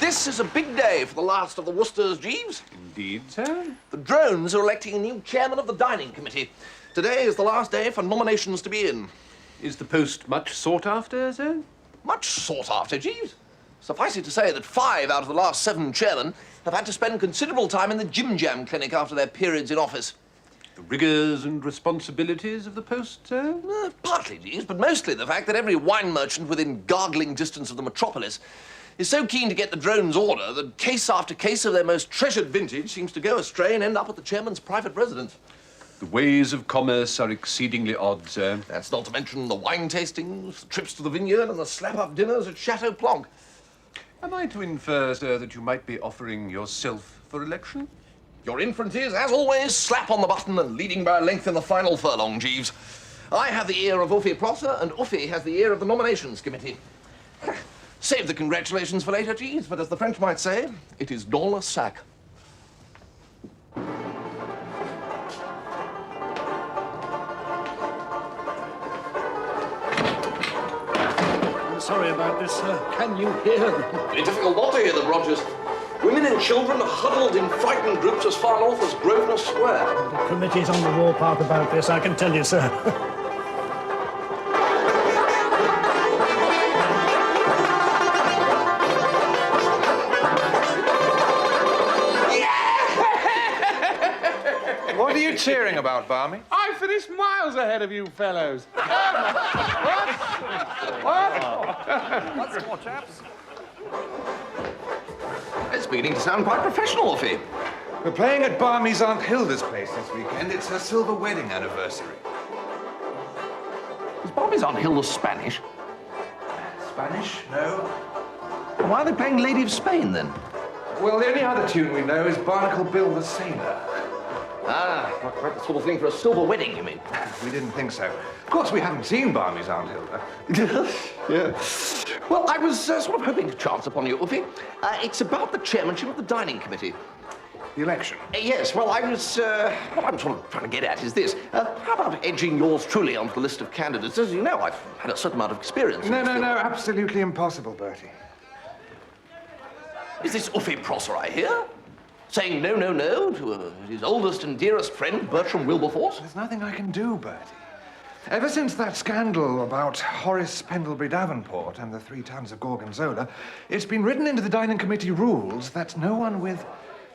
This is a big day for the last of the Woosters, Jeeves. Indeed, sir. The drones are electing a new chairman of the dining committee. Today is the last day for nominations to be in. Is the post much sought after, sir? Much sought after, Jeeves. Suffice it to say that 5 out of the last 7 chairmen have had to spend considerable time in the Jim Jam clinic after their periods in office. The rigours and responsibilities of the post, sir? Partly, Jeeves, but mostly the fact that every wine merchant within gargling distance of the metropolis is so keen to get the drones' order that case after case of their most treasured vintage seems to go astray and end up at the chairman's private residence. The ways of commerce are exceedingly odd, sir. That's not to mention the wine tastings, the trips to the vineyard, and the slap-up dinners at Chateau Planck. Am I to infer, sir, that you might be offering yourself for election? Your inference is, as always, slap on the button and leading by a length in the final furlong, Jeeves. I have the ear of Uffie Prosser, and Uffie has the ear of the nominations committee. Save the congratulations for later, Jeeves, but as the French might say, it is dans le sac. I'm sorry about this, sir. Can you hear them? Very difficult not to hear them, Rogers. Women and children are huddled in frightened groups as far north as Grosvenor Square. The committee's on the warpath about this, I can tell you, sir. What are you cheering about, Barmy? I finished miles ahead of you fellows. What? Once more, chaps. It's beginning to sound quite professional, Uffie. We're playing at Barmy's Aunt Hilda's place this weekend. It's her silver wedding anniversary. Is Bobby's Aunt Hilda Spanish? Spanish? No. Why are they playing Lady of Spain, then? Well, the only other tune we know is Barnacle Bill the Sailor. Ah, not quite the sort of thing for a silver wedding, you mean? We didn't think so. Of course, we haven't seen Barmy's Aunt Hilda. Yeah. Well, I was sort of hoping to chance upon you, Uffie. It's about the chairmanship of the dining committee. The election. Yes, well, what I'm sort of trying to get at is this. How about edging yours truly onto the list of candidates? As you know, I've had a certain amount of experience. in No, this field. absolutely impossible, Bertie. Is this Uffie Prosser I hear? Saying no to his oldest and dearest friend, Bertram Wilberforce? There's nothing I can do, Bertie. Ever since that scandal about Horace Pendlebury Davenport and the 3 tons of Gorgonzola, it's been written into the dining committee rules that no one with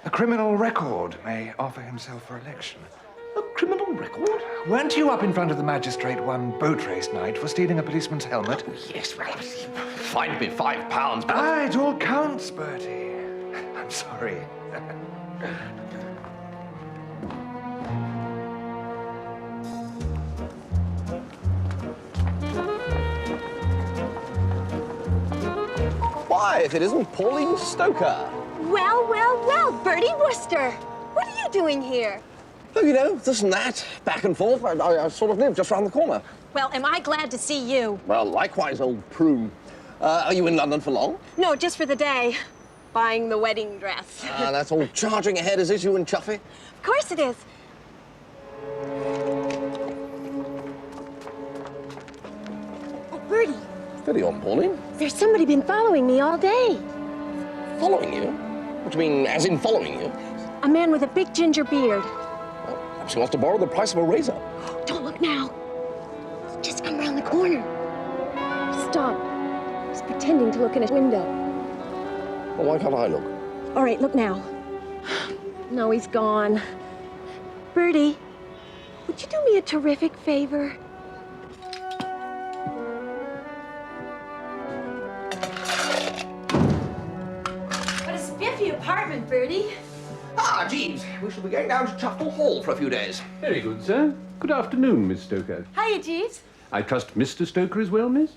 a criminal record may offer himself for election. A criminal record? Weren't you up in front of the magistrate one boat race night for stealing a policeman's helmet? Oh, yes, well, he fined me £5, but... Ah, it all counts, Bertie. I'm sorry. Why, if it isn't Pauline Stoker? Well, Bertie Wooster. What are you doing here? Oh, you know, this and that, back and forth. I sort of live just round the corner. Well, am I glad to see you? Well, likewise, old prune. Are you in London for long? No, just for the day. Buying the wedding dress. That's all charging ahead, is it, you and Chuffy? Of course it is. Oh, Bertie, Steady on, Pauline. there's somebody been following me all day. Following you? What do you mean, as in following you? A man with a big ginger beard. Well, perhaps he wants to borrow the price of a razor. Don't look now. He's just come around the corner. Stop. He's pretending to look in a window. Well, why can't I look? All right, look now. No, he's gone. Bertie, would you do me a terrific favor? What a spiffy apartment, Bertie. Ah, Jeeves, we shall be going down to Tufnell Hall for a few days. Very good, sir. Good afternoon, Miss Stoker. Hiya, Jeeves. I trust Mr. Stoker as well, miss?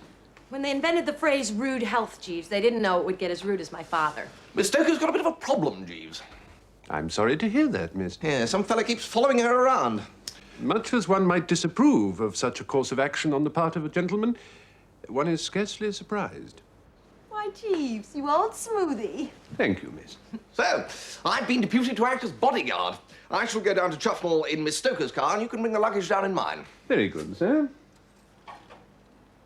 When they invented the phrase rude health, Jeeves, they didn't know it would get as rude as my father. Miss Stoker's got a bit of a problem, Jeeves. I'm sorry to hear that, miss. Yeah, some fella keeps following her around. Much as one might disapprove of such a course of action on the part of a gentleman, one is scarcely surprised. Why, Jeeves, you old smoothie. Thank you, miss. So, I've been deputed to act as bodyguard. I shall go down to Tufnell in Miss Stoker's car, and you can bring the luggage down in mine. Very good, sir.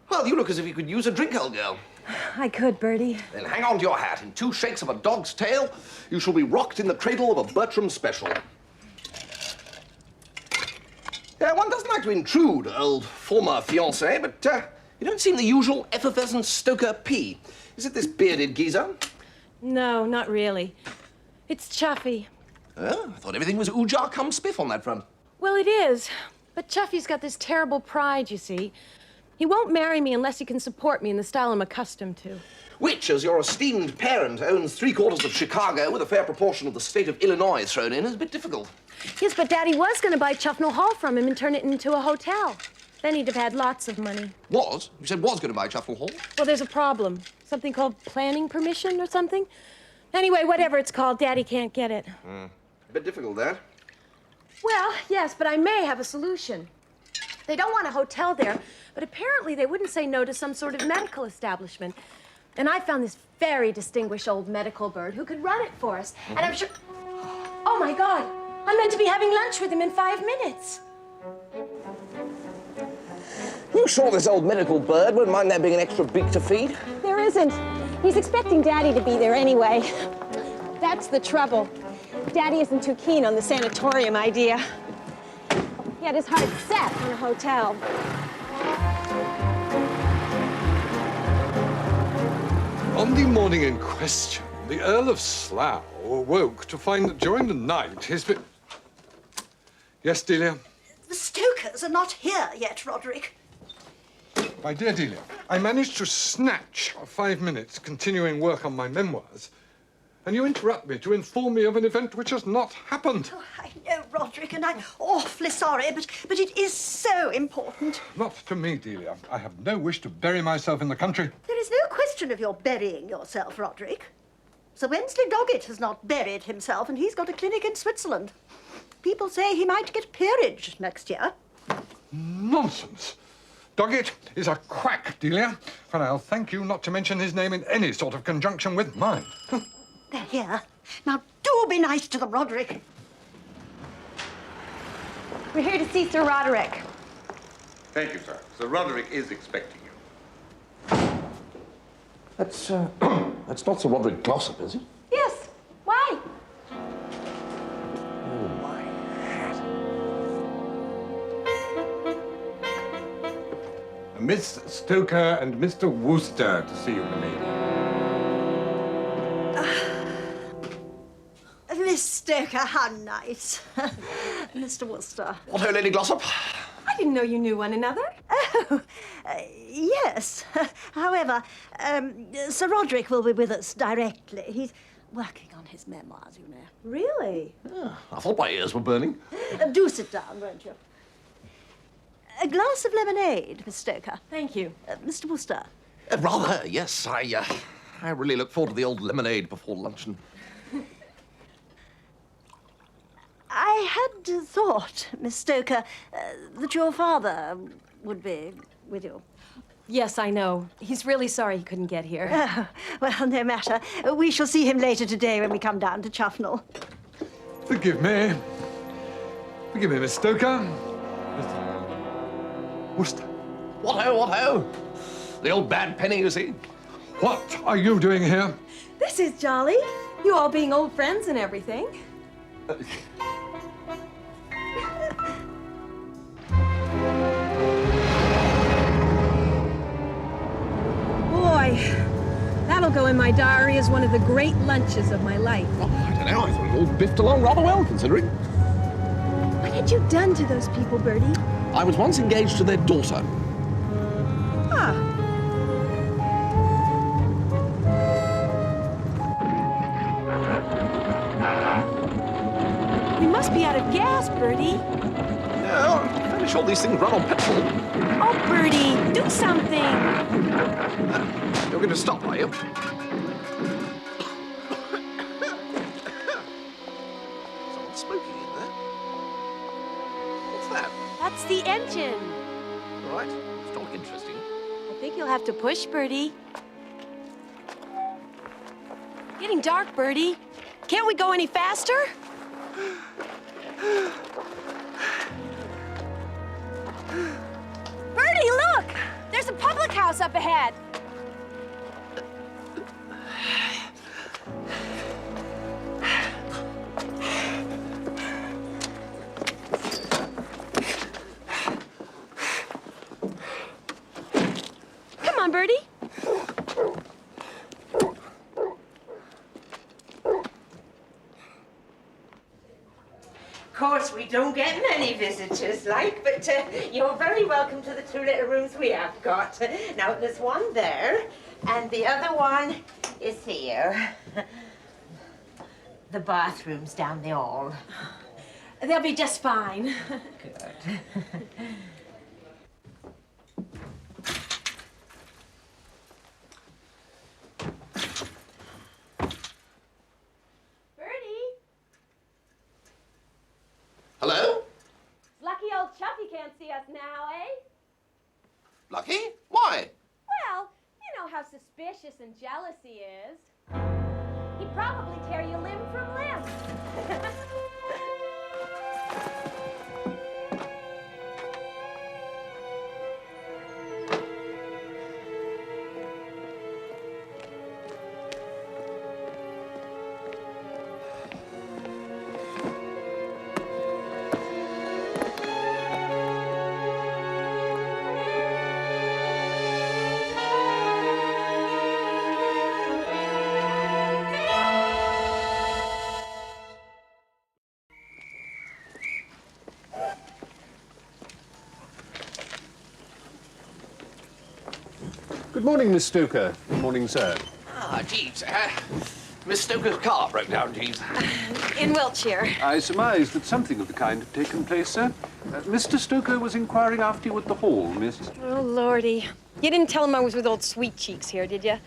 Well, you look as if you could use a drink, old girl. I could, Bertie. Then hang on to your hat. In 2 shakes of a dog's tail, you shall be rocked in the cradle of a Bertram special. One doesn't like to intrude, old former fiancé, but you don't seem the usual effervescent Stoker P. Is it this bearded geezer? No, not really. It's Chuffy. Oh, I thought everything was oojar cum spiff on that front. Well, it is. But Chuffy's got this terrible pride, you see. He won't marry me unless he can support me in the style I'm accustomed to. Which, as your esteemed parent owns 3/4 of Chicago with a fair proportion of the state of Illinois thrown in, is a bit difficult. Yes, but Daddy was going to buy Chuffnell Hall from him and turn it into a hotel. Then he'd have had lots of money. Was? You said was going to buy Chuffnell Hall? Well, there's a problem. Something called planning permission or something. Anyway, whatever it's called, Daddy can't get it. A bit difficult, that. Well, yes, but I may have a solution. They don't want a hotel there, but apparently they wouldn't say no to some sort of medical establishment. And I found this very distinguished old medical bird who could run it for us. And I'm sure... Oh, my God. I'm meant to be having lunch with him in 5 minutes. You sure this old medical bird won't mind there being an extra beak to feed? There isn't. He's expecting Daddy to be there anyway. That's the trouble. Daddy isn't too keen on the sanatorium idea. He had his heart set on a hotel. On the morning in question, the Earl of Slough awoke to find that during the night his... Yes, Delia? The Stokers are not here yet, Roderick. My dear Delia, I managed to snatch 5 minutes continuing work on my memoirs, and you interrupt me to inform me of an event which has not happened. Oh, I know, Roderick, and I'm awfully sorry, but it is so important. Not to me, Delia. I have no wish to bury myself in the country. There is no question of your burying yourself, Roderick. Sir Wensley Doggett has not buried himself, and he's got a clinic in Switzerland. People say he might get peerage next year. Nonsense. Doggett is a quack, Delia, and I'll thank you not to mention his name in any sort of conjunction with mine. They're here. Now, do be nice to them, Roderick. We're here to see Sir Roderick. Thank you, sir. Sir Roderick is expecting you. That's not Sir Roderick Glossop, is it? Yes. Why? Oh, my hat. Miss Stoker and Mr. Wooster to see you, milady. Miss Stoker, how nice. Mr. Wooster. What ho, Lady Glossop? I didn't know you knew one another. Oh, yes. However, Sir Roderick will be with us directly. He's working on his memoirs, you know. Really? I thought my ears were burning. Do sit down, won't you? A glass of lemonade, Miss Stoker. Thank you. Mr. Wooster. Rather, yes. I really look forward to the old lemonade before luncheon. I had thought, Miss Stoker, that your father would be with you. Yes, I know. He's really sorry he couldn't get here. Oh, well, no matter. We shall see him later today when we come down to Chuffnell. Forgive me. Forgive me, Miss Stoker. Mr. Wooster. What ho? The old bad penny, you see. What are you doing here? This is jolly. You all being old friends and everything. Boy, that'll go in my diary as one of the great lunches of my life. Oh, I don't know. I thought it all biffed along rather well, considering. What had you done to those people, Bertie? I was once engaged to their daughter. Ah. We must be out of gas, Bertie. No, I'm fairly sure these things run on petrol. Oh, Bertie, do something. You're going to stop, are you? Someone's smoking in there. What's that? That's the engine. All right. It's not interesting. I think you'll have to push, Bertie. Getting dark, Bertie. Can't we go any faster? Bertie, look! There's a public house up ahead. course, we don't get many visitors, like, but you're very welcome to the two little rooms we have got. Now, there's one there, and the other one is here. The bathroom's down the hall. They'll be just fine. Good. Hello? Lucky old Chuffy can't see us now, eh? Lucky? Why? Well, you know how suspicious and jealous he is. He'd probably tear you limb from limb. Good morning, Miss Stoker. Good morning, sir. Ah, Jeeves. Miss Stoker's car broke down, Jeeves. In Wiltshire. I surmise that something of the kind had taken place, sir. Mr. Stoker was inquiring after you at the hall, miss. Oh, Lordy. You didn't tell him I was with old Sweet Cheeks here, did you?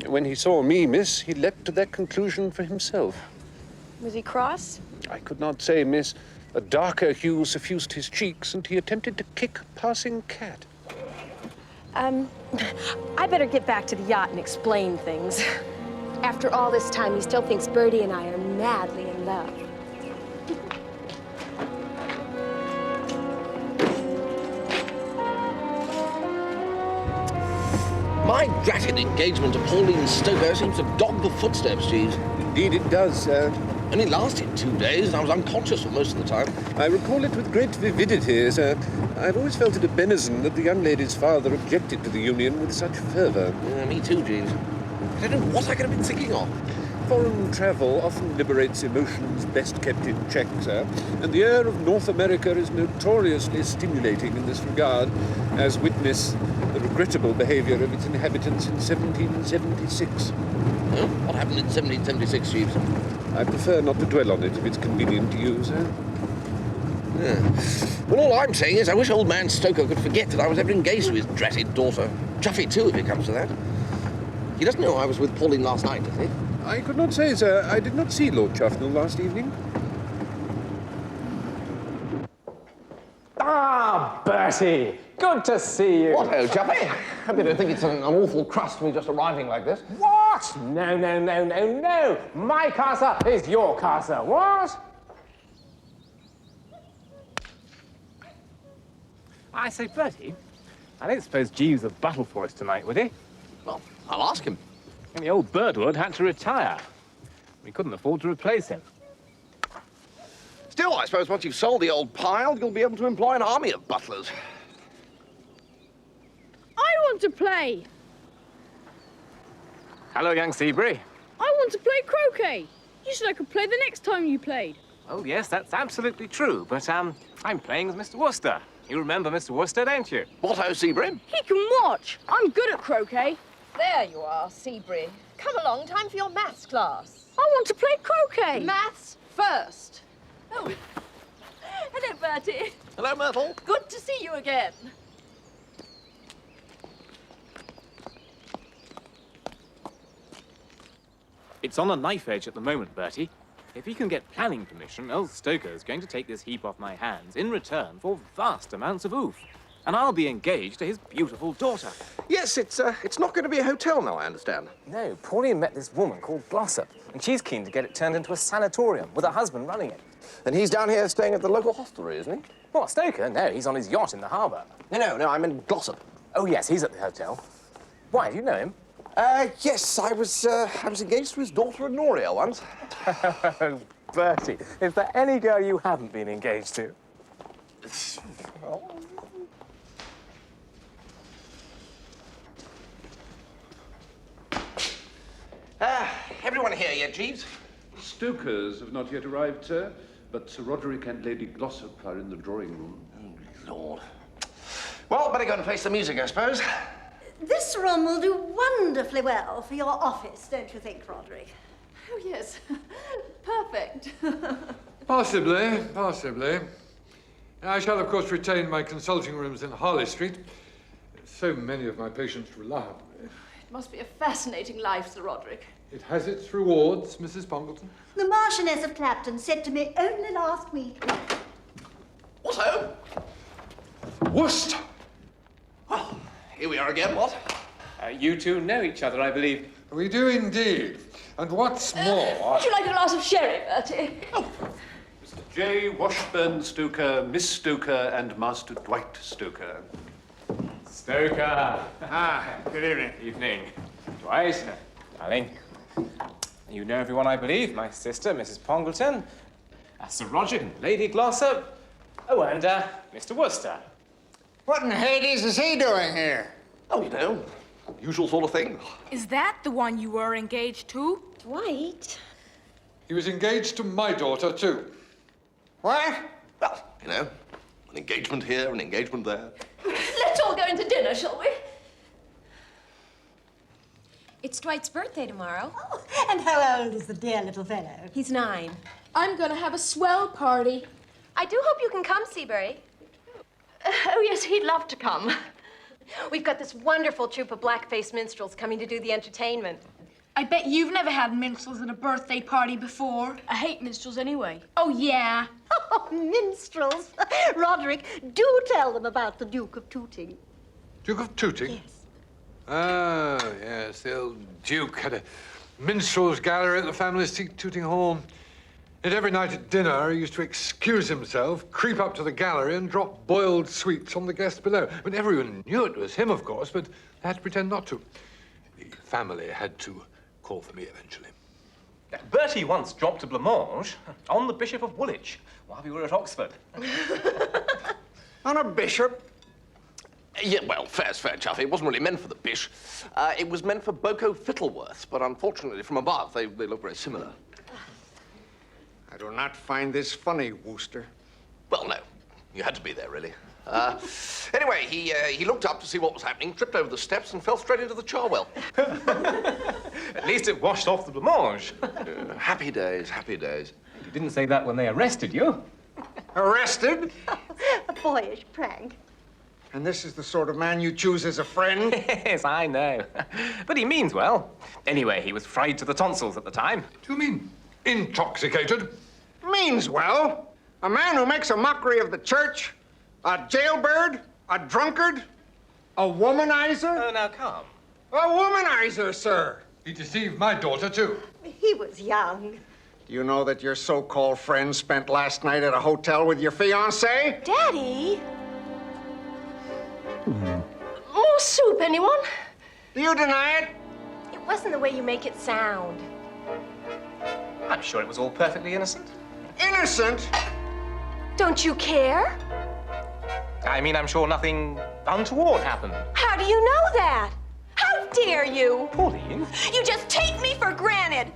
When he saw me, miss, he leapt to that conclusion for himself. Was he cross? I could not say, miss. A darker hue suffused his cheeks, and he attempted to kick a passing cat. I better get back to the yacht and explain things. After all this time, he still thinks Bertie and I are madly in love. My dratted engagement to Pauline Stoker seems to dog the footsteps, Jeeves. Indeed it does, sir. Only lasted 2 days, and I was unconscious for most of the time. I recall it with great vividity, sir. I've always felt it a benison that the young lady's father objected to the union with such fervour. Yeah, me too, Jeeves. I don't know what I could have been thinking of. Foreign travel often liberates emotions best kept in check, sir, and the air of North America is notoriously stimulating in this regard, as witness the regrettable behaviour of its inhabitants in 1776. Huh? What happened in 1776, Jeeves? I prefer not to dwell on it if it's convenient to you, sir. Yeah. Well, all I'm saying is I wish old man Stoker could forget that I was ever engaged to his dratted daughter. Chuffy, too, if it comes to that. He doesn't know I was with Pauline last night, does he? I could not say, sir. I did not see Lord Chuffnell last evening. Ah, Bertie! Good to see you. What, old Chuffy? I don't think it's an awful crust me just arriving like this. What? No, no, no, no, no. My casa is your casa. What? I say, Bertie, I don't suppose Jeeves would battle for us tonight, would he? Well, I'll ask him. And the old Birdwood had to retire. We couldn't afford to replace him. Still, I suppose once you've sold the old pile, you'll be able to employ an army of butlers. I want to play. Hello, young Seabury. I want to play croquet. You said I could play the next time you played. Oh, yes, that's absolutely true. But, I'm playing with Mr. Wooster. You remember Mr. Wooster, don't you? What, oh, Seabury? He can watch. I'm good at croquet. There you are, Seabury. Come along, time for your maths class. I want to play croquet. Maths first. Oh. Hello, Bertie. Hello, Myrtle. Good to see you again. It's on a knife edge at the moment, Bertie. If he can get planning permission, old Stoker's going to take this heap off my hands in return for vast amounts of oof. And I'll be engaged to his beautiful daughter. Yes, it's not going to be a hotel now, I understand. No, Pauline met this woman called Glossop, and she's keen to get it turned into a sanatorium with her husband running it. And he's down here staying at the local hostelry, isn't he? What, Stoker? No, he's on his yacht in the harbour. No, I meant Glossop. Oh, yes, he's at the hotel. Why, do you know him? Yes, I was engaged to his daughter Honoria once. Oh, Bertie, is there any girl you haven't been engaged to? Everyone here yet, Jeeves? Stokers have not yet arrived, sir. but Sir Roderick and Lady Glossop are in the drawing room. Oh, Lord. Well, better go and face the music, I suppose. This room will do wonderfully well for your office, don't you think, Roderick? Oh, yes. Perfect. Possibly, possibly. I shall, of course, retain my consulting rooms in Harley Street. So many of my patients rely on me. It must be a fascinating life, Sir Roderick. It has its rewards, Mrs. Pongleton. The Marchioness of Clapton said to me only last week. Otto? Wooster! Well, here we are again, what? You two know each other, I believe. We do indeed. And what's more... Would you like a glass of sherry, Bertie? Mr. J. Washburn Stoker, Miss Stoker, and Master Dwight Stoker. Stoker. Good evening. Evening. Dwight. Darling. You know everyone, I believe. My sister, Mrs. Pongleton. Sir Roger and Lady Glossop. Oh, and Mr. Wooster. What in Hades is he doing here? Oh, you know, usual sort of thing. Is that the one you were engaged to? Dwight? He was engaged to my daughter, too. What? Well, you know, an engagement here, an engagement there. Let's all go into dinner, shall we? It's Dwight's birthday tomorrow. Oh, and how old is the dear little fellow? He's 9. I'm gonna have a swell party. I do hope you can come, Seabury. Oh, yes, he'd love to come. We've got this wonderful troupe of black-faced minstrels coming to do the entertainment. I bet you've never had minstrels at a birthday party before. I hate minstrels anyway. Oh, yeah. Oh, minstrels. Roderick, do tell them about the Duke of Tooting. Duke of Tooting? Yes. Ah, yes, the old Duke had a minstrel's gallery at the family seat, Tooting Hall. And every night at dinner, he used to excuse himself, creep up to the gallery and drop boiled sweets on the guests below. I mean, everyone knew it was him, of course, but they had to pretend not to. The family had to call for me eventually. Bertie once dropped a blancmange on the Bishop of Woolwich while we were at Oxford. On a bishop? Yeah, well, fair's fair, Chuffy. It wasn't really meant for the bish. It was meant for Boko Fittleworth, but unfortunately, from above, they look very similar. I do not find this funny, Wooster. Well, no. You had to be there, really. Anyway, he looked up to see what was happening, tripped over the steps, and fell straight into the charwell. At least it washed off the blancmange. Happy days, happy days. You didn't say that when they arrested you. Arrested? A boyish prank. And this is the sort of man you choose as a friend? Yes, I know. But he means well. Anyway, he was fried to the tonsils at the time. Do you mean intoxicated? Means well. A man who makes a mockery of the church, a jailbird, a drunkard, a womanizer. Oh, now come. A womanizer, sir. He deceived my daughter, too. He was young. Do you know that your so-called friend spent last night at a hotel with your fiancé? Daddy? More soup, anyone? Do you deny it? It wasn't the way you make it sound. I'm sure it was all perfectly innocent. Innocent? Don't you care? I mean, I'm sure nothing untoward happened. How do you know that? How dare you? Pauline? You just take me for granted.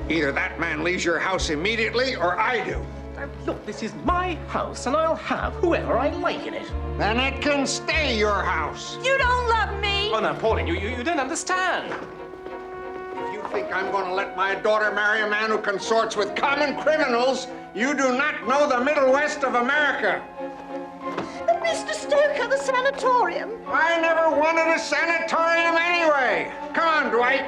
Either that man leaves your house immediately, or I do. Look, this is my house, and I'll have whoever I like in it. Then it can stay your house. You don't love me. Oh, no, Pauline, you don't understand. If you think I'm going to let my daughter marry a man who consorts with common criminals, you do not know the Middle West of America. But Mr. Stoker, the sanatorium. I never wanted a sanatorium anyway. Come on, Dwight.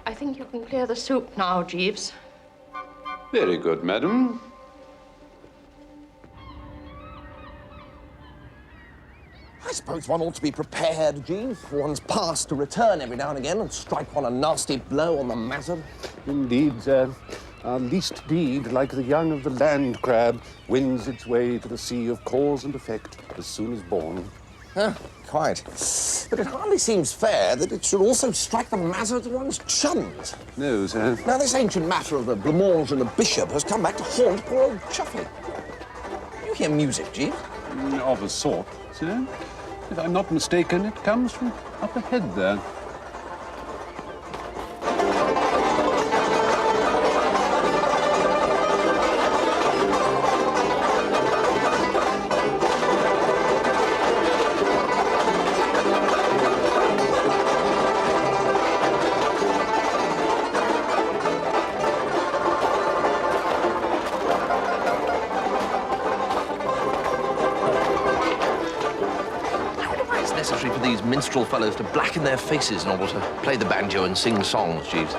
I think you can clear the soup now, Jeeves. Very good, madam. I suppose one ought to be prepared, Jeeves, for one's past to return every now and again and strike one a nasty blow on the mazzard. Indeed, sir. Our least deed, like the young of the land crab, wins its way to the sea of cause and effect as soon as born. Quite. But it hardly seems fair that it should also strike the mazzard of one's chums. No, sir. Now, this ancient matter of the blancmange and the bishop has come back to haunt poor old Chuffy. You hear music, Jeeves? Of a sort, sir. If I'm not mistaken, it comes from up ahead there. Necessary for these minstrel fellows to blacken their faces in order to play the banjo and sing songs, Jeeves.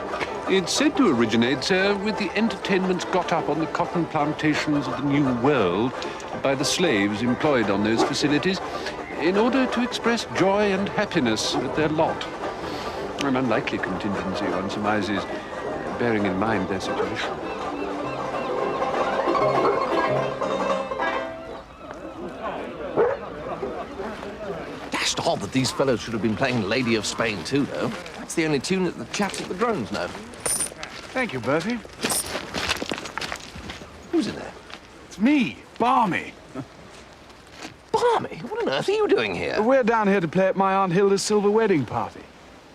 It's said to originate, sir, with the entertainments got up on the cotton plantations of the New World by the slaves employed on those facilities in order to express joy and happiness at their lot. An unlikely contingency, one surmises, bearing in mind their situation. Odd that these fellows should have been playing Lady of Spain too, though. That's the only tune that the chaps at the drones know. Thank you, Bertie. Who's in there? It's me, Barmy. Barmy? What on earth are you doing here? We're down here to play at my Aunt Hilda's silver wedding party.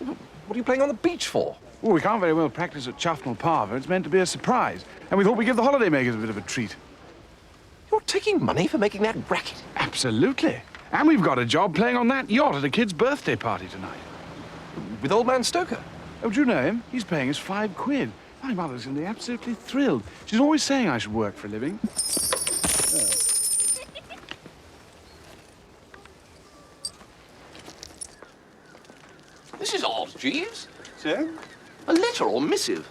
What are you playing on the beach for? Well, we can't very well practice at Chuffnell Parva. It's meant to be a surprise. And we thought we'd give the holidaymakers a bit of a treat. You're taking money for making that racket? Absolutely. And we've got a job playing on that yacht at a kid's birthday party tonight. With old man Stoker? Oh, do you know him? He's paying us £5. My mother's going to be absolutely thrilled. She's always saying I should work for a living. This is odd, Jeeves. Sir? A letter or missive.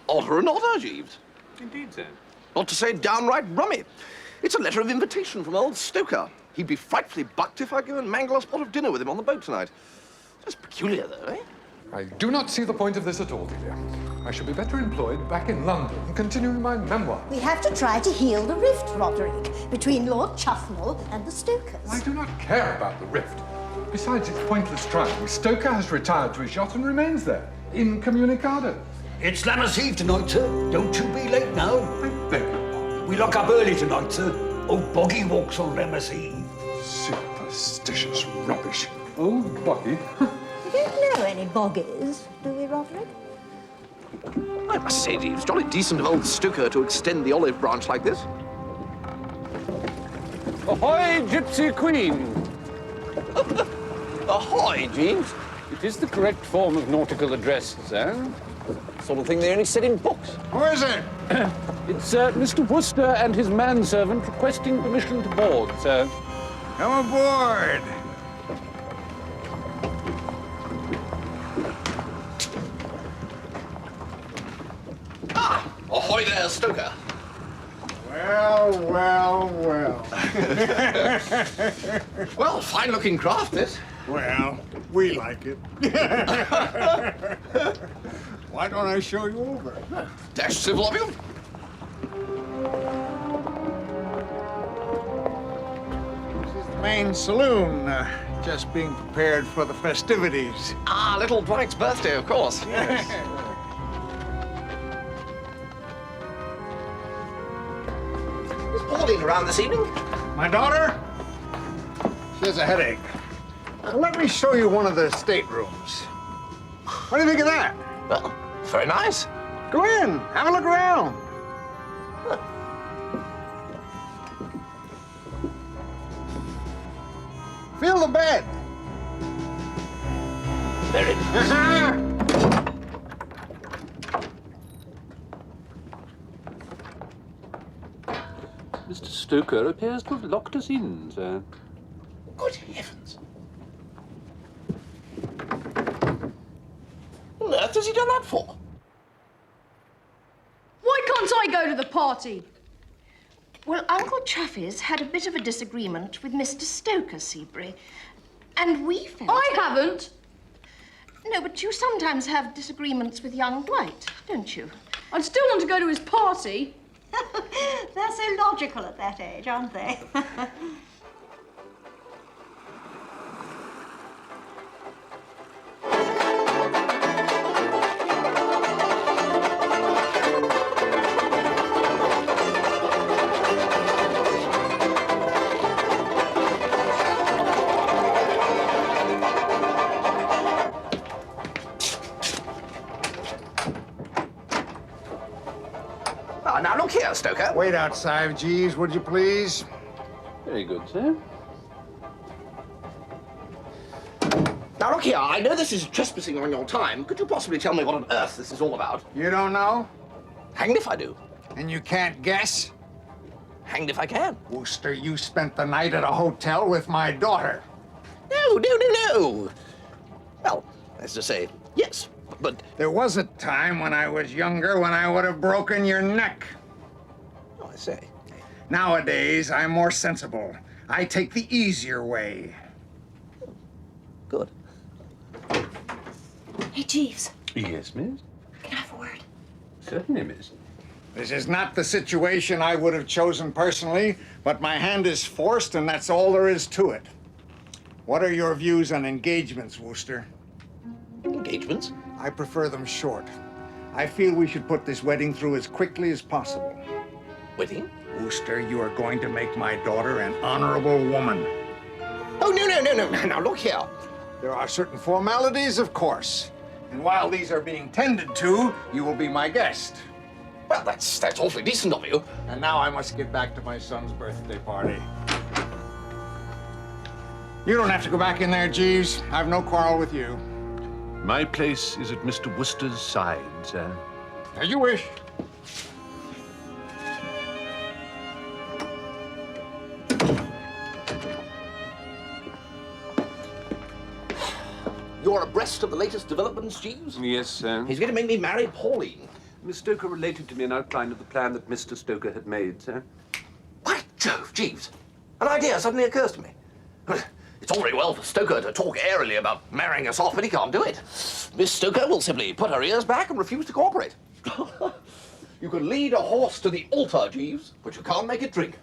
Odder and odder, Jeeves. Indeed, sir. Not to say downright rummy. It's a letter of invitation from old Stoker. He'd be frightfully bucked if I go and mangle a spot of dinner with him on the boat tonight. Just peculiar, though, eh? I do not see the point of this at all, Delia. I shall be better employed back in London, continuing my memoir. We have to try to heal the rift, Roderick, between Lord Chuffnell and the Stokers. I do not care about the rift. Besides, it's pointless trying. Stoker has retired to his yacht and remains there, incommunicado. It's Lammas Eve tonight, sir. Don't you be late now. I beg your pardon. We lock up early tonight, sir. Old Boggy walks on Lammas Eve. Superstitious rubbish. Old Boggy? We don't know any boggies, do we, Roderick? I must say, Jeeves, jolly decent of old Stoker to extend the olive branch like this. Ahoy, Gypsy Queen! Ahoy, Jeeves. It is the correct form of nautical address, sir. Sort of thing they only said in books. Who is it? It's Mr. Wooster and his manservant requesting permission to board, sir. Come aboard. Ahoy there, Stoker. Well, well, well. Well, fine-looking craft, this. Well, we like it. Why don't I show you over? Dash civil of you. This is the main saloon, just being prepared for the festivities. Ah, little Dwight's birthday, of course. Yes. Is Pauline around this evening? My daughter? She has a headache. Let me show you one of the staterooms. What do you think of that? Well, very nice. Go in, have a look around. Huh. Feel the bed. Very nice. Mr. Stoker appears to have locked us in, sir. Good heavens. What on earth has he done that for? Why can't I go to the party? Well, Uncle Chuffy's had a bit of a disagreement with Mr. Stoker, Seabury. And we felt... I haven't. No, but you sometimes have disagreements with young Dwight, don't you? I'd still want to go to his party. They're so logical at that age, aren't they? Stoker. Wait outside, Jeeves, would you please? Very good, sir. Now, look here, I know this is trespassing on your time. Could you possibly tell me what on earth this is all about? You don't know? Hanged if I do. And you can't guess? Hanged if I can. Wooster, you spent the night at a hotel with my daughter. No. Well, as to say, yes, but... There was a time when I was younger when I would have broken your neck. Oh, I say. Nowadays, I'm more sensible. I take the easier way. Good. Hey, Jeeves. Yes, miss? Can I have a word? Certainly, miss. This is not the situation I would have chosen personally, but my hand is forced, and that's all there is to it. What are your views on engagements, Wooster? Engagements? I prefer them short. I feel we should put this wedding through as quickly as possible. Wedding? Wooster, you are going to make my daughter an honorable woman. Oh, no. Now, look here. There are certain formalities, of course. And while these are being tended to, you will be my guest. Well, that's awfully decent of you. And now I must get back to my son's birthday party. You don't have to go back in there, Jeeves. I've no quarrel with you. My place is at Mr. Wooster's side, sir. As you wish. You're abreast of the latest developments, Jeeves? Yes, sir. He's going to make me marry Pauline. Miss Stoker related to me an outline of the plan that Mr. Stoker had made, sir. By Jove, Jeeves. An idea suddenly occurs to me. It's all very well for Stoker to talk airily about marrying us off, but he can't do it. Miss Stoker will simply put her ears back and refuse to cooperate. You can lead a horse to the altar, Jeeves, but you can't make it drink.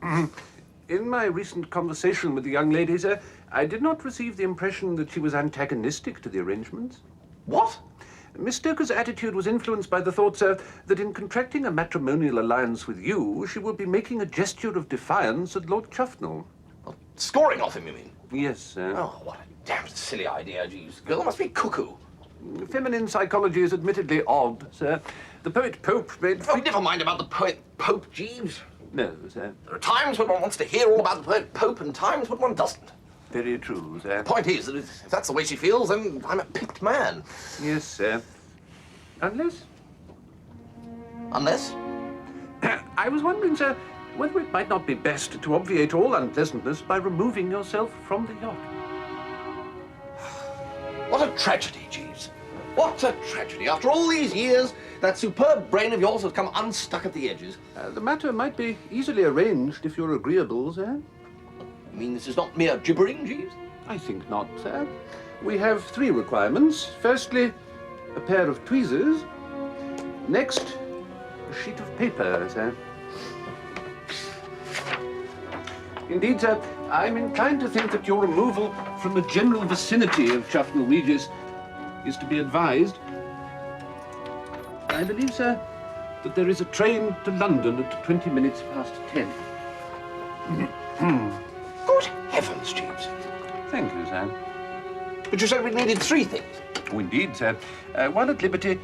In my recent conversation with the young lady, sir, I did not receive the impression that she was antagonistic to the arrangements. What? Miss Stoker's attitude was influenced by the thought, sir, that in contracting a matrimonial alliance with you, she would be making a gesture of defiance at Lord Chuffnell. Well, scoring off him, you mean? Yes, sir. Oh, what a damned silly idea, Jeeves. The girl must be cuckoo. Feminine psychology is admittedly odd, sir. The poet Pope made... Oh, never mind about the poet Pope, Jeeves. No, sir. There are times when one wants to hear all about the poet Pope and times when one doesn't. Very true, sir. The point is that if that's the way she feels, then I'm a picked man. Yes, sir. Unless? Unless? I was wondering, sir, whether it might not be best to obviate all unpleasantness by removing yourself from the yacht. What a tragedy, Jeeves. What a tragedy. After all these years, that superb brain of yours has come unstuck at the edges. The matter might be easily arranged if you're agreeable, sir. You mean this is not mere gibbering, Jeeves? I think not, sir. We have 3 requirements. Firstly, a pair of tweezers. Next, a sheet of paper, sir. Indeed, sir, I'm inclined to think that your removal from the general vicinity of Chuffnell Regis is to be advised. I believe, sir, that there is a train to London at 20 minutes past 10. Good heavens, Jeeves. Thank you, sir. But you said we needed 3 things. Oh, indeed, sir. While at liberty,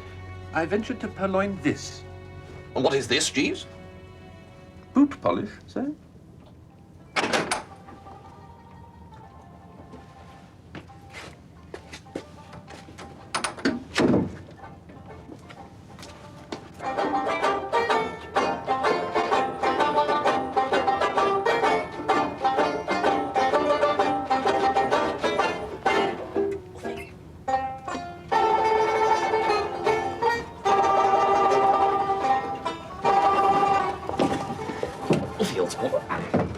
I ventured to purloin this. And what is this, Jeeves? Boot polish, sir.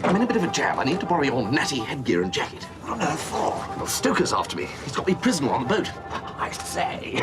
I'm in a bit of a jam. I need to borrow your natty headgear and jacket. What on earth for? Well, Stoker's after me. He's got me prisoner on the boat. I say.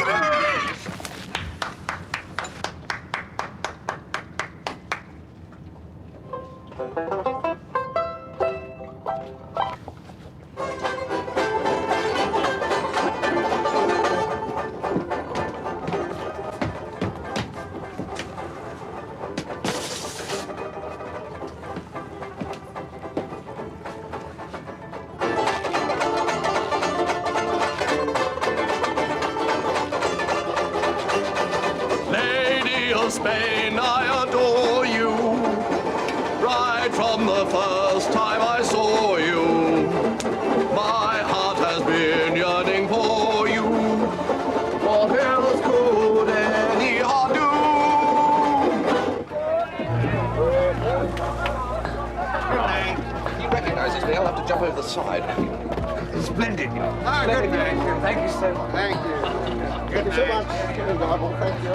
the first time I saw you, my heart has been yearning for you. What else could any heart do? He recognizes me. I'll have to jump over the side. Splendid. Ah, Splendid. good night. Thank you so much. Thank you. Good night. So much. Thank you.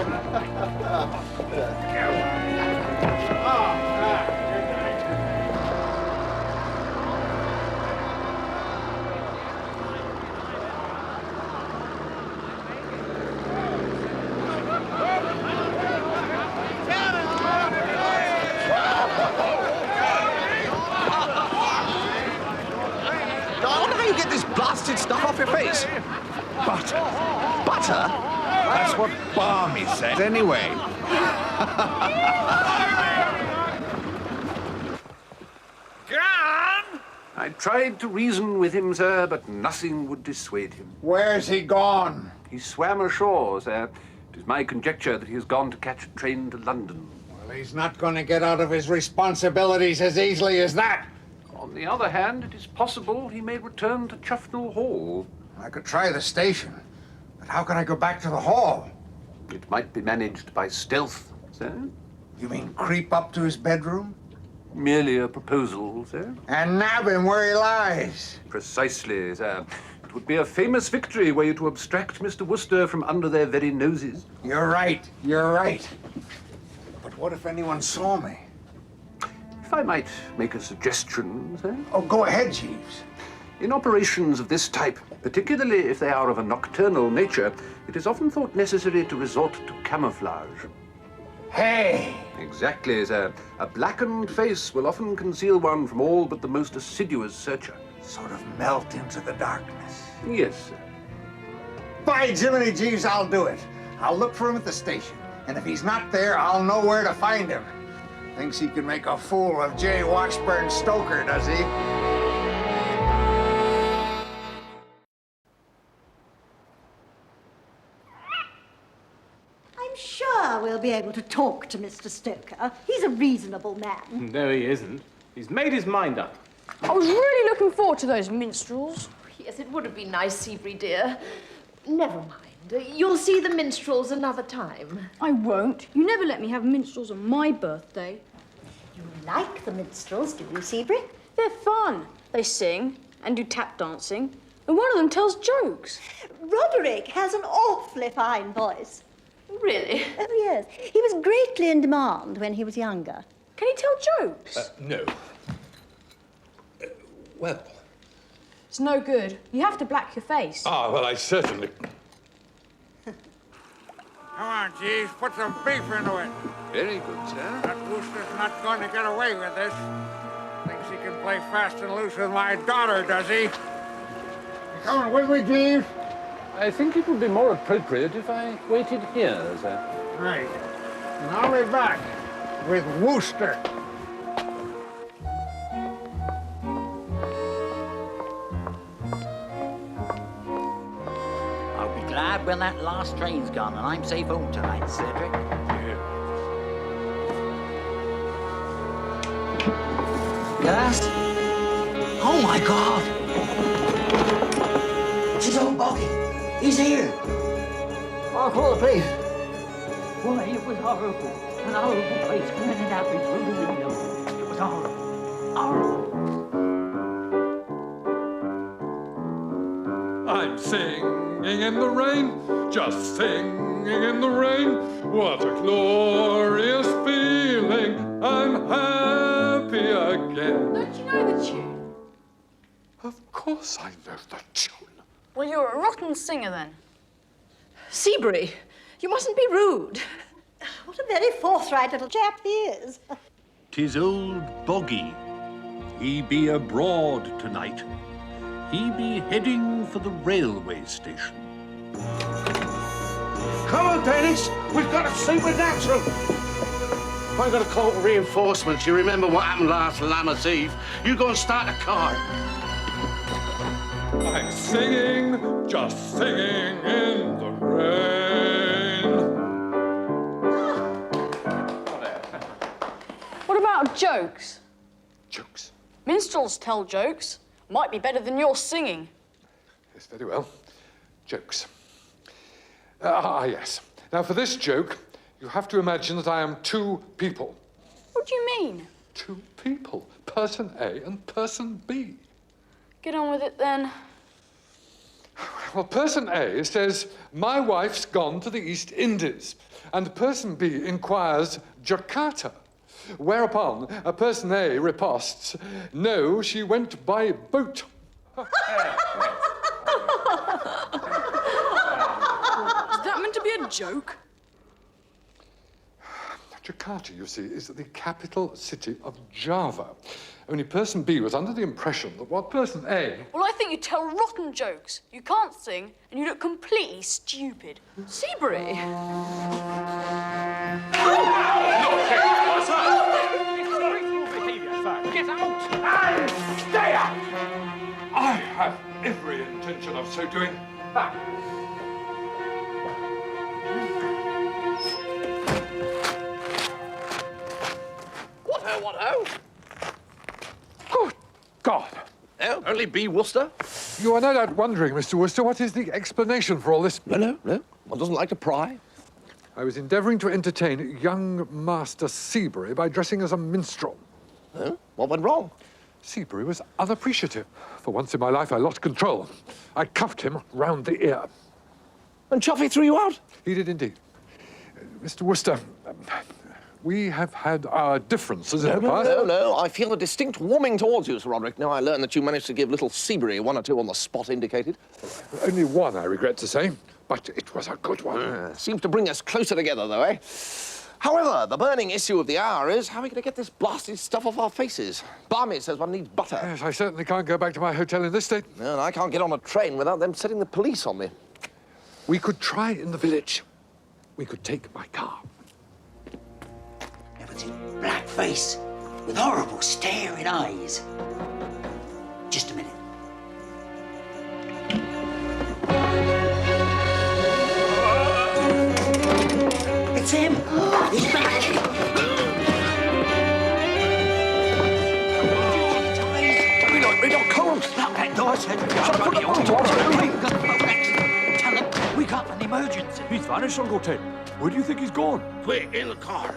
I wonder how you get this blasted stuff off your face. Butter. Butter? That's what Barmy said anyway. John! I tried to reason with him, sir, but nothing would dissuade him. Where's he gone? He swam ashore, sir. It is my conjecture that he has gone to catch a train to London. Well, he's not going to get out of his responsibilities as easily as that. On the other hand, it is possible he may return to Chuffnell Hall. I could try the station, but how can I go back to the hall? It might be managed by stealth, sir. You mean creep up to his bedroom? Merely a proposal, sir. And nab him where he lies? Precisely, sir. It would be a famous victory were you to abstract Mr. Wooster from under their very noses. You're right. You're right. But what if anyone saw me? If I might make a suggestion, sir. Oh, go ahead, Jeeves. In operations of this type, particularly if they are of a nocturnal nature, it is often thought necessary to resort to camouflage. Hey! Exactly, sir. A blackened face will often conceal one from all but the most assiduous searcher. Sort of melt into the darkness. Yes, sir. By Jiminy Jeeves, I'll do it. I'll look for him at the station. And if he's not there, I'll know where to find him. Thinks he can make a fool of J. Washburn Stoker, does he? I'm sure we'll be able to talk to Mr. Stoker. He's a reasonable man. No, he isn't. He's made his mind up. I was really looking forward to those minstrels. Yes, it would have been nice, Seabury, dear. Never mind. You'll see the minstrels another time. I won't. You never let me have minstrels on my birthday. You like the minstrels, do you, Seabury? They're fun. They sing and do tap dancing, and one of them tells jokes. Roderick has an awfully fine voice. Really? Oh, yes. He was greatly in demand when he was younger. Can he tell jokes? No. Well. It's no good. You have to black your face. Ah, well, I certainly... Come on, Jeeves, put some beef into it. Very good, sir. That Wooster's not going to get away with this. Thinks he can play fast and loose with my daughter, does he? You coming with me, Jeeves? I think it would be more appropriate if I waited here, sir. Right. And I'll be back with Wooster. I'll be glad when that last train's gone and I'm safe home tonight, Cedric. Yes? Oh, my God! It's old Boggy. He's here. I'll call the police. Why, it was horrible. An horrible place grinning at me through the window. It was horrible. Horrible. I'm singing in the rain, just singing in the rain. What a glorious feeling. I'm happy again. Don't you know the tune? Of course I know the tune. Well, you're a rotten singer, then. Seabury, you mustn't be rude. What a very forthright little chap he is. 'Tis old Boggy. He be abroad tonight. He be heading for the railway station. Come on, Dennis. We've got a supernatural. I'm going to call for reinforcements. You remember what happened last Lammas Eve? You go and start a car. I'm singing, just singing in the rain. What about jokes? Jokes. Minstrels tell jokes. Might be better than your singing. Yes, very well. Jokes. Yes. Now, for this joke, you have to imagine that I am two people. What do you mean? Two people. Person A and person B. Get on with it then. Well, person A says, my wife's gone to the East Indies. And person B inquires, Jakarta. Whereupon, person A riposts, no, she went by boat. Is that meant to be a joke? Jakarta, you see, is the capital city of Java. Only person B was under the impression that what person A... Well, I think you tell rotten jokes. You can't sing, and you look completely stupid. Seabury. Get out! And stay out! I have every intention of so doing. Back. What-ho? Good God! Oh, only B. Wooster? You are no doubt wondering, Mr. Wooster, what is the explanation for all this? No. One doesn't like to pry. I was endeavouring to entertain young Master Seabury by dressing as a minstrel. Huh? What went wrong? Seabury was unappreciative. For once in my life, I lost control. I cuffed him round the ear. And Chuffy threw you out? He did indeed. Mr. Wooster, we have had our differences in the past. No. I feel a distinct warming towards you, Sir Roderick. Now I learn that you managed to give little Seabury one or two on the spot indicated. Only one, I regret to say, but it was a good one. Seems to bring us closer together, though, eh? However, the burning issue of the hour is how are we going to get this blasted stuff off our faces? Barmy says one needs butter. Yes, I certainly can't go back to my hotel in this state. No, and I can't get on a train without them setting the police on me. We could try in the village. We could take my car. Black face with horrible staring eyes. Just a minute. It's him! He's back! Read our columns! Lock that door, sir. Tell him we got an emergency. He's vanished, Uncle Ted. Where do you think he's gone? Quick, in the car.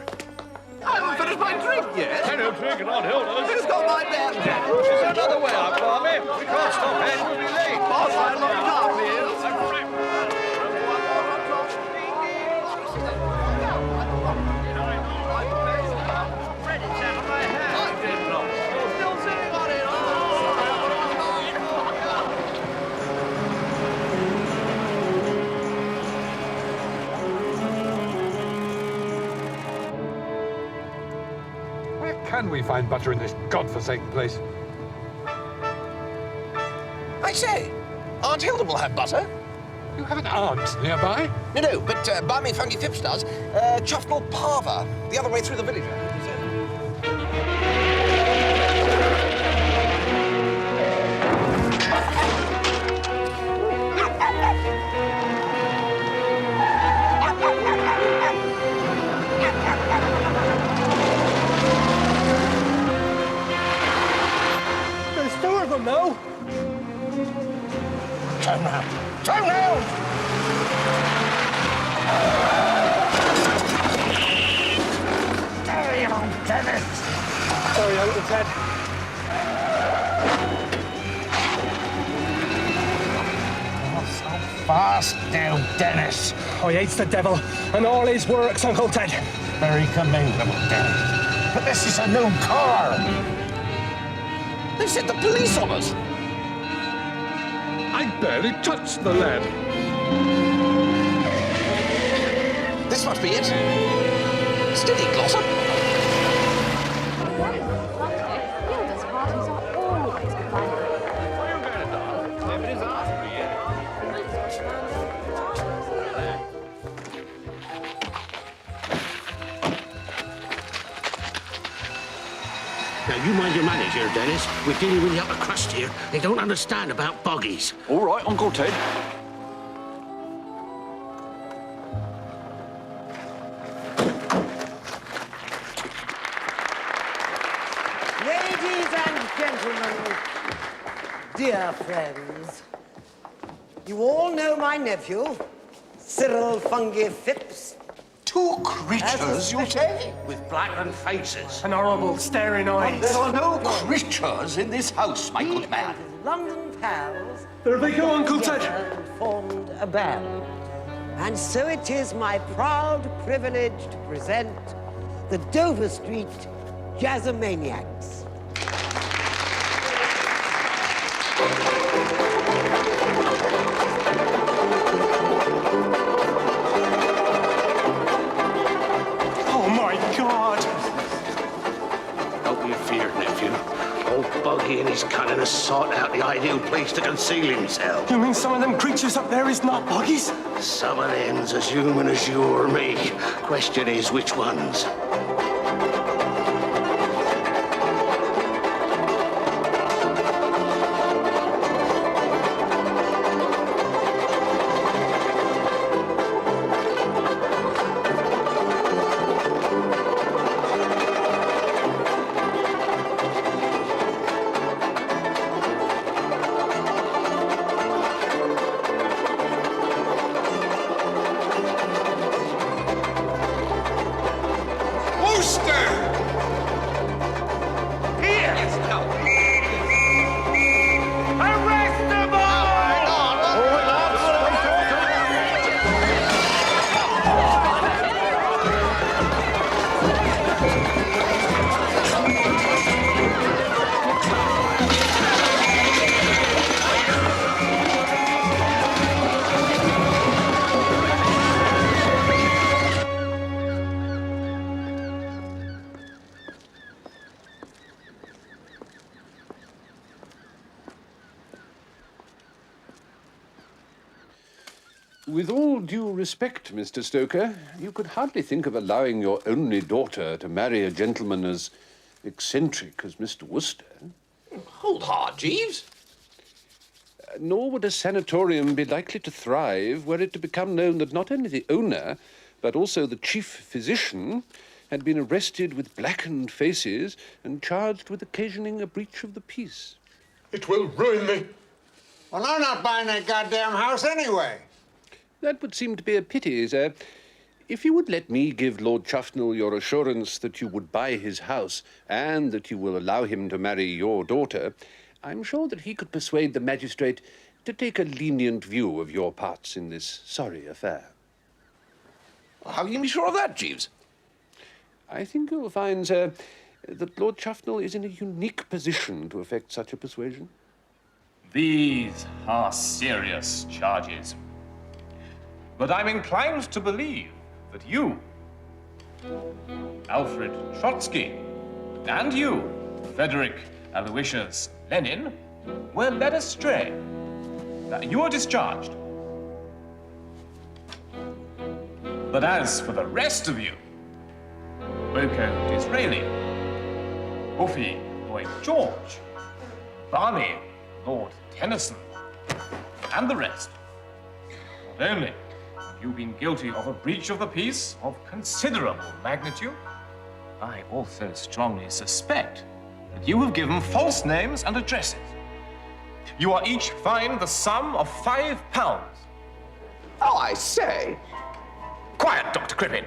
I haven't finished my drink yet. I don't drink it on Hilda's. Who's got my bad cat? There's another way out, Barmy. We can't stop Ed. We'll be late. Boss, I love car wheels. Can we find butter in this godforsaken place? I say, Aunt Hilda will have butter. You have an aunt nearby? No, but Barmy Funky Phipps does. Chuff called Parva, the other way through the village. There's two of them, though. Turn round. Turn round! There you go, Dennis. Sorry, Uncle Ted. Fast now, Dennis. I hates the devil and all his works, Uncle Ted. Very commendable, Dennis. But this is a new car. They set the police on us. I barely touched the lad. This must be it. Steady, Glossop. Hilda's parties are always fun. Now, you mind your manners here, Dennis. We're dealing with the upper crust here. They don't understand about boggies. All right, Uncle Ted. Ladies dear friends, you all know my nephew, Cyril Fungi Phipps. Two creatures, you say? With blackened faces. And horrible staring eyes. There are no creatures in this house, my good man. London pals. There they go, Uncle Ted. Ted. Formed a band. And so it is my proud privilege to present the Dover Street Jazzomaniacs. Oh, my God! Don't you fear, nephew. Old Boggy and his cunning has sought out the ideal place to conceal himself. You mean some of them creatures up there is not buggies? Some of them's as human as you or me. Question is, which ones? With all due respect, Mr. Stoker, you could hardly think of allowing your only daughter to marry a gentleman as eccentric as Mr. Wooster. Hold hard, Jeeves. Nor would a sanatorium be likely to thrive were it to become known that not only the owner, but also the chief physician had been arrested with blackened faces and charged with occasioning a breach of the peace. It will ruin me. Well, I'm not buying that goddamn house anyway. That would seem to be a pity, sir. If you would let me give Lord Chuffnell your assurance that you would buy his house and that you will allow him to marry your daughter, I'm sure that he could persuade the magistrate to take a lenient view of your parts in this sorry affair. How can you be sure of that, Jeeves? I think you'll find, sir, that Lord Chuffnell is in a unique position to effect such a persuasion. These are serious charges. But I'm inclined to believe that you, Alfred Trotsky, and you, Frederick Aloysius Lenin, were led astray. That you are discharged. But as for the rest of you, Boko Disraeli, Buffy Lloyd George, Barney Lord Tennyson, and the rest, not only you've been guilty of a breach of the peace of considerable magnitude, I also strongly suspect that you have given false names and addresses. You are each fined the sum of £5. Oh, I say. Quiet, Dr. Crippen.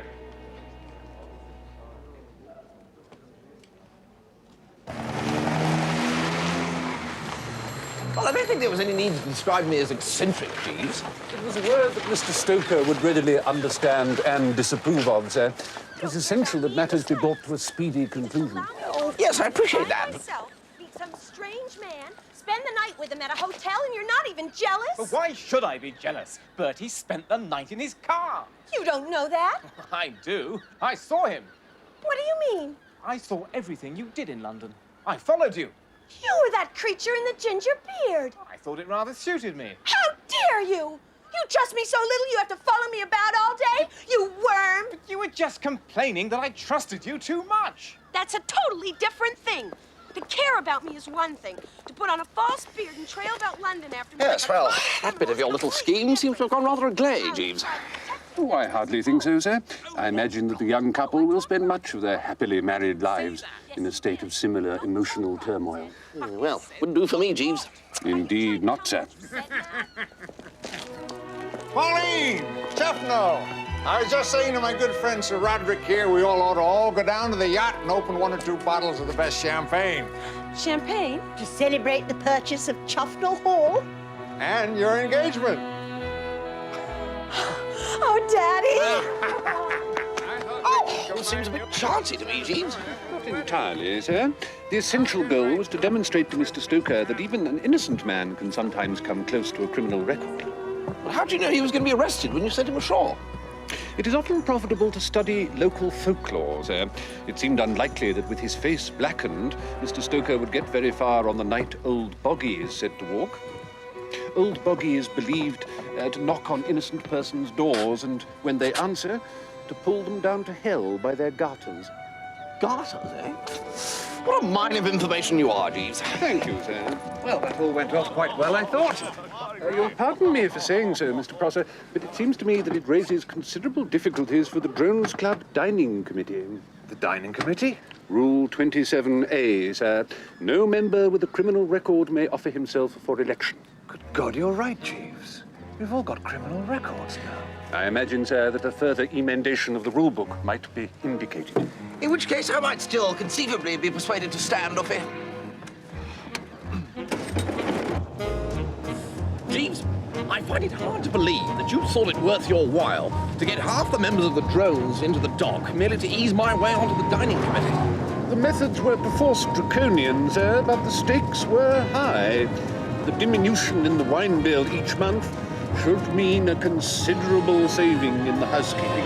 Well, I don't think there was any need to describe me as eccentric, Jeeves. It was a word that Mr. Stoker would readily understand and disapprove of, sir. It was essential that matters be brought to a speedy conclusion. Oh, yes, I appreciate that. Meet some strange man, spend the night with him at a hotel, and you're not even jealous? But why should I be jealous? Bertie spent the night in his car. You don't know that. I do. I saw him. What do you mean? I saw everything you did in London. I followed you. You were that creature in the ginger beard. I thought it rather suited me. How dare you? You trust me so little you have to follow me about all day? You worm! But you were just complaining that I trusted you too much. That's a totally different thing. To care about me is one thing. To put on a false beard and trail about London after me. Yes, well, that bit of your little scheme seems to have gone rather agley, Jeeves. Oh, I hardly think so, sir. I imagine that the young couple will spend much of their happily married lives in a state of similar emotional turmoil. Well, wouldn't do for me, Jeeves. Indeed not, sir. Pauline! Stefano! I was just saying to my good friend Sir Roderick here, we all ought to all go down to the yacht and open 1 or 2 bottles of the best champagne. Champagne? To celebrate the purchase of Chuffnell Hall? And your engagement. Oh, Daddy! Oh, it seems a bit chancy to me, Jeeves. Not entirely, sir. The essential goal was to demonstrate to Mr. Stoker that even an innocent man can sometimes come close to a criminal record. But how do you know he was going to be arrested when you sent him ashore? It is often profitable to study local folklore, sir. It seemed unlikely that with his face blackened, Mr. Stoker would get very far on the night Old Boggy is said to walk. Old Boggy is believed to knock on innocent persons' doors and, when they answer, to pull them down to hell by their garters. Garters, eh? What a mine of information you are, Jeeves. Thank you, sir. Well, that all went off quite well, I thought. You'll pardon me for saying so, Mr. Prosser, but it seems to me that it raises considerable difficulties for the Drones Club Dining Committee. The Dining Committee? Rule 27A, sir. No member with a criminal record may offer himself for election. Good God, you're right, Jeeves. We've all got criminal records now. I imagine, sir, that a further emendation of the rule book might be indicated. In which case, I might still conceivably be persuaded to stand, Offie. Jeeves, I find it hard to believe that you thought it worth your while to get half the members of the drones into the dock merely to ease my way onto the dining committee. The methods were perforce draconian, sir, but the stakes were high. The diminution in the wine bill each month should mean a considerable saving in the housekeeping.